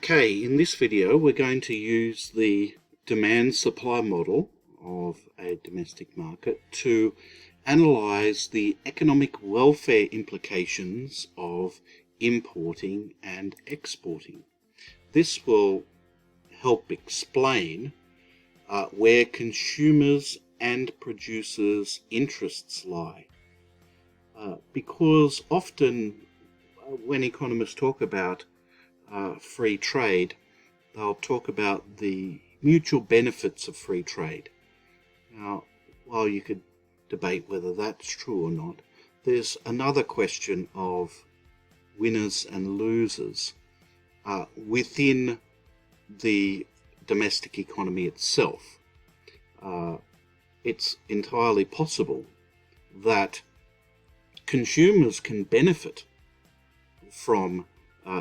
Okay, in this video we're going to use the demand-supply model of a domestic market to analyse the economic welfare implications of importing and exporting. This will help explain where consumers' and producers' interests lie. Because often when economists talk about free trade, they'll talk about the mutual benefits of free trade. Now, while you could debate whether that's true or not, there's another question of winners and losers within the domestic economy itself. It's entirely possible that consumers can benefit from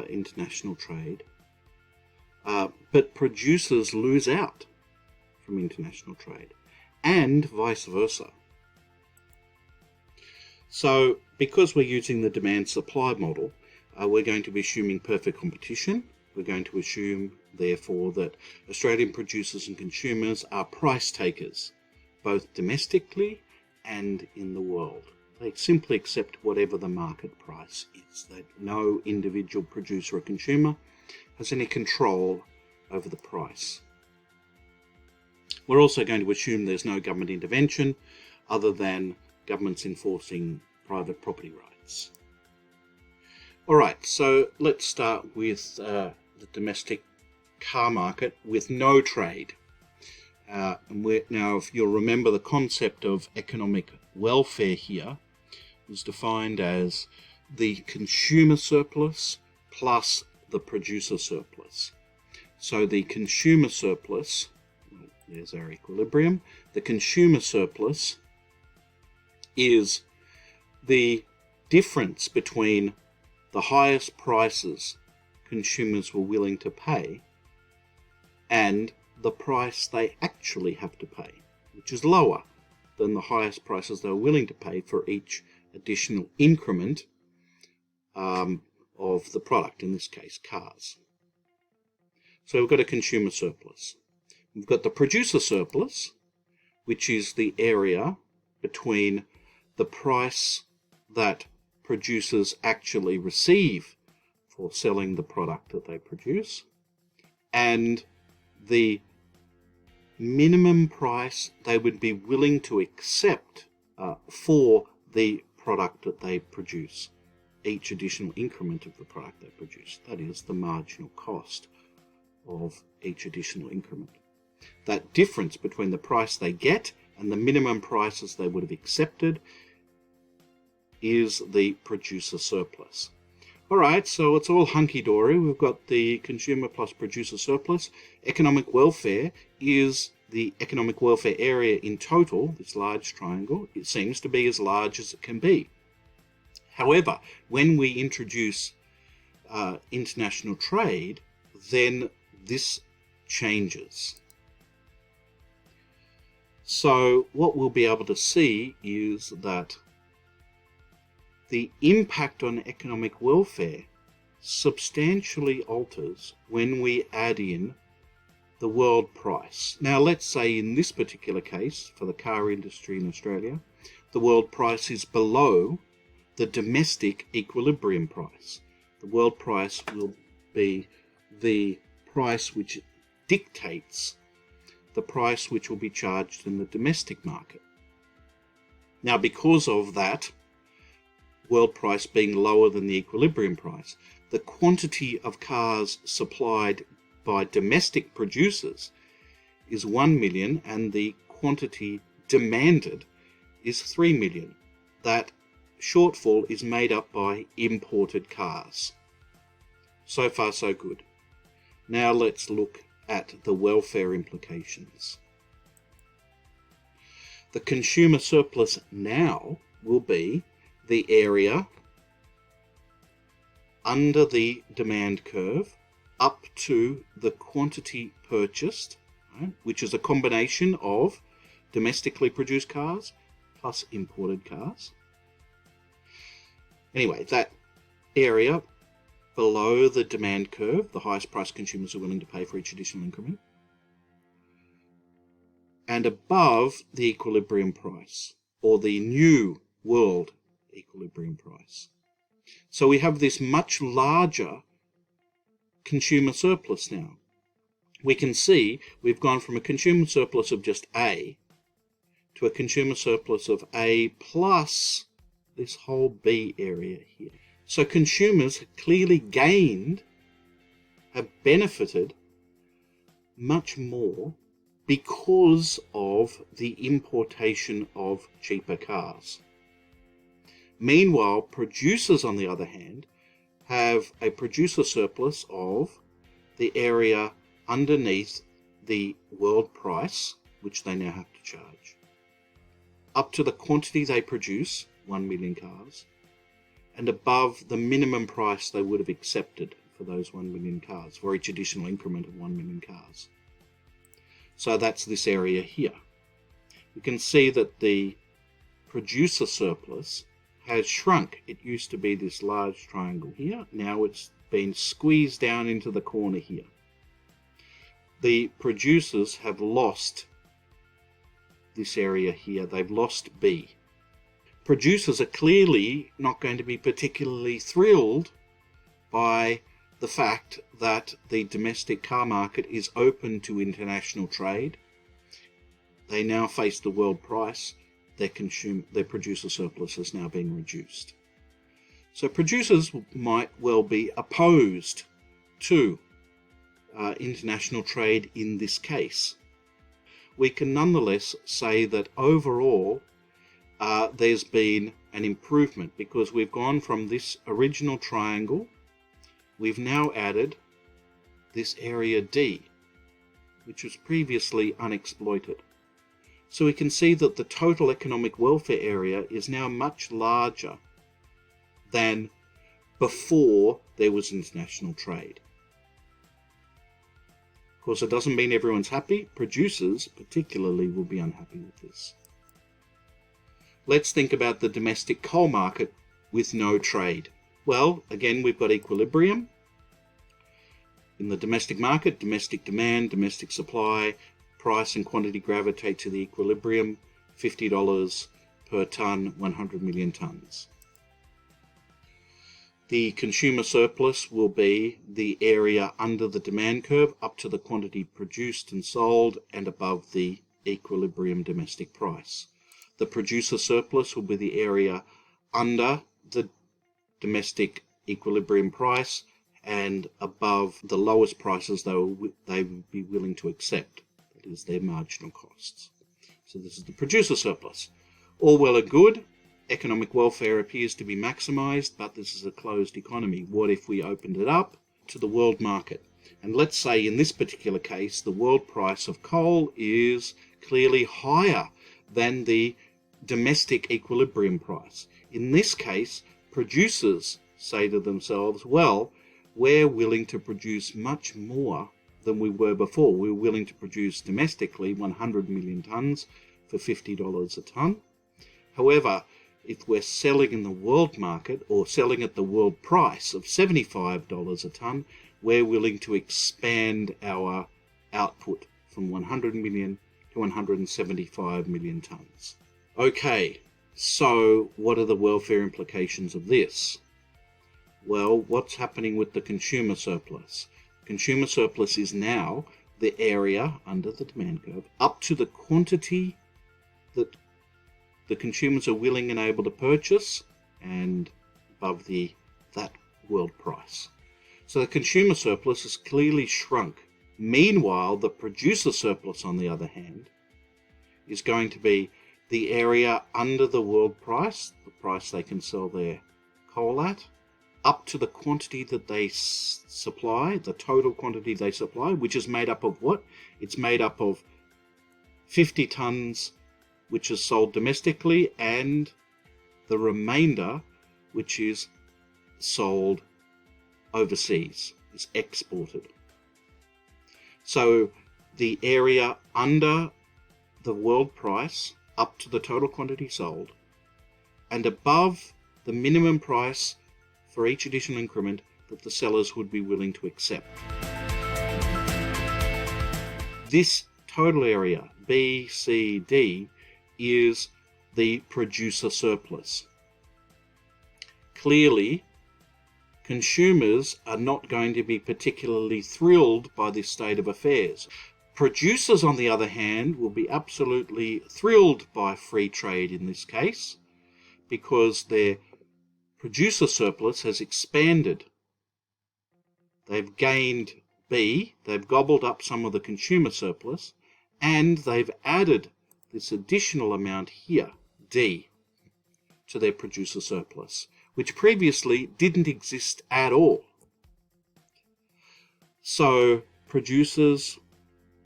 international trade, but producers lose out from international trade, and vice versa. So, because we're using the demand-supply model, we're going to be assuming perfect competition. We're going to assume, therefore, that Australian producers and consumers are price takers, both domestically and in the world. They simply accept whatever the market price is, that no individual producer or consumer has any control over the price. We're also going to assume there's no government intervention other than governments enforcing private property rights. Alright, so let's start with the domestic car market with no trade. Now, if you'll remember, the concept of economic welfare here is defined as the consumer surplus plus the producer surplus. So the consumer surplus, well, there's our equilibrium, the consumer surplus is the difference between the highest prices consumers were willing to pay and the price they actually have to pay, which is lower than the highest prices they were willing to pay for each additional increment of the product, in this case cars. So we've got a consumer surplus. We've got the producer surplus, which is the area between the price that producers actually receive for selling the product that they produce and the minimum price they would be willing to accept for the product that they produce, each additional increment of the product they produce. That is the marginal cost of each additional increment. That difference between the price they get and the minimum prices they would have accepted is the producer surplus. Alright, so it's all hunky-dory. We've got the consumer plus producer surplus. Economic welfare is the economic welfare area in total, this large triangle. It seems to be as large as it can be. However, when we introduce international trade, then this changes. So what we'll be able to see is that the impact on economic welfare substantially alters when we add in the world price. Now, let's say in this particular case, for the car industry in Australia, the world price is below the domestic equilibrium price. The world price will be the price which dictates the price which will be charged in the domestic market. Now, because of that world price being lower than the equilibrium price, the quantity of cars supplied by domestic producers is 1 million and the quantity demanded is 3 million. That shortfall is made up by imported cars. So far, so good. Now let's look at the welfare implications. The consumer surplus now will be the area under the demand curve up to the quantity purchased, right, which is a combination of domestically produced cars plus imported cars. Anyway, that area below the demand curve, the highest price consumers are willing to pay for each additional increment, and above the equilibrium price, or the new world equilibrium price. So we have this much larger consumer surplus now. We can see we've gone from a consumer surplus of just A to a consumer surplus of A plus this whole B area here. So consumers have clearly gained, have benefited much more because of the importation of cheaper cars. Meanwhile, producers, on the other hand, have a producer surplus of the area underneath the world price, which they now have to charge, up to the quantity they produce, 1 million cars, and above the minimum price they would have accepted for those 1 million cars, for each additional increment of 1 million cars. So that's this area here. You can see that the producer surplus has shrunk. It used to be this large triangle here. Now it's been squeezed down into the corner here. The producers have lost this area here. They've lost B. Producers are clearly not going to be particularly thrilled by the fact that the domestic car market is open to international trade. They now face the world price. Their producer surplus has now been reduced. So producers might well be opposed to international trade in this case. We can nonetheless say that overall there's been an improvement, because we've gone from this original triangle, we've now added this area D, which was previously unexploited. So we can see that the total economic welfare area is now much larger than before there was international trade. Of course, it doesn't mean everyone's happy. Producers particularly will be unhappy with this. Let's think about the domestic coal market with no trade. Well, again, we've got equilibrium. In the domestic market, domestic demand, domestic supply, price and quantity gravitate to the equilibrium, $50 per tonne, 100 million tonnes. The consumer surplus will be the area under the demand curve up to the quantity produced and sold and above the equilibrium domestic price. The producer surplus will be the area under the domestic equilibrium price and above the lowest prices they would be willing to accept. That is their marginal costs. So this is the producer surplus. All well and good. Economic welfare appears to be maximised, but this is a closed economy. What if we opened it up to the world market? And let's say in this particular case, the world price of coal is clearly higher than the domestic equilibrium price. In this case, producers say to themselves, well, we're willing to produce much more than we were before. We were willing to produce domestically 100 million tonnes for $50 a tonne. However, if we're selling in the world market or selling at the world price of $75 a tonne, we're willing to expand our output from 100 million to 175 million tonnes. Okay, so what are the welfare implications of this? Well, what's happening with the consumer surplus? Consumer surplus is now the area under the demand curve up to the quantity that the consumers are willing and able to purchase and above that world price. So the consumer surplus has clearly shrunk. Meanwhile, the producer surplus, on the other hand, is going to be the area under the world price, the price they can sell their coal at, up to the quantity that they supply, the total quantity they supply, which is made up of what? It's made up of 50 tonnes, which is sold domestically, and the remainder, which is sold overseas, is exported. So the area under the world price, up to the total quantity sold, and above the minimum price for each additional increment that the sellers would be willing to accept. This total area, B, C, D, is the producer surplus. Clearly, consumers are not going to be particularly thrilled by this state of affairs. Producers, on the other hand, will be absolutely thrilled by free trade in this case, because their producer surplus has expanded. They've gained B, they've gobbled up some of the consumer surplus, and they've added this additional amount here, D, to their producer surplus, which previously didn't exist at all. So producers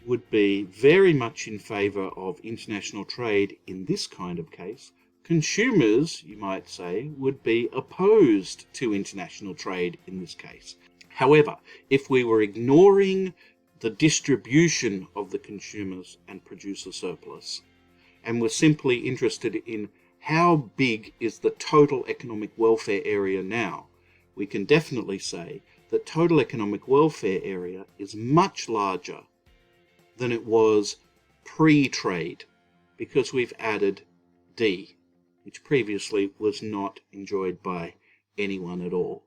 would be very much in favour of international trade in this kind of case. Consumers, you might say, would be opposed to international trade in this case. However, if we were ignoring the distribution of the consumers and producer surplus, and were simply interested in how big is the total economic welfare area now, we can definitely say that total economic welfare area is much larger than it was pre-trade, because we've added D, which previously was not enjoyed by anyone at all.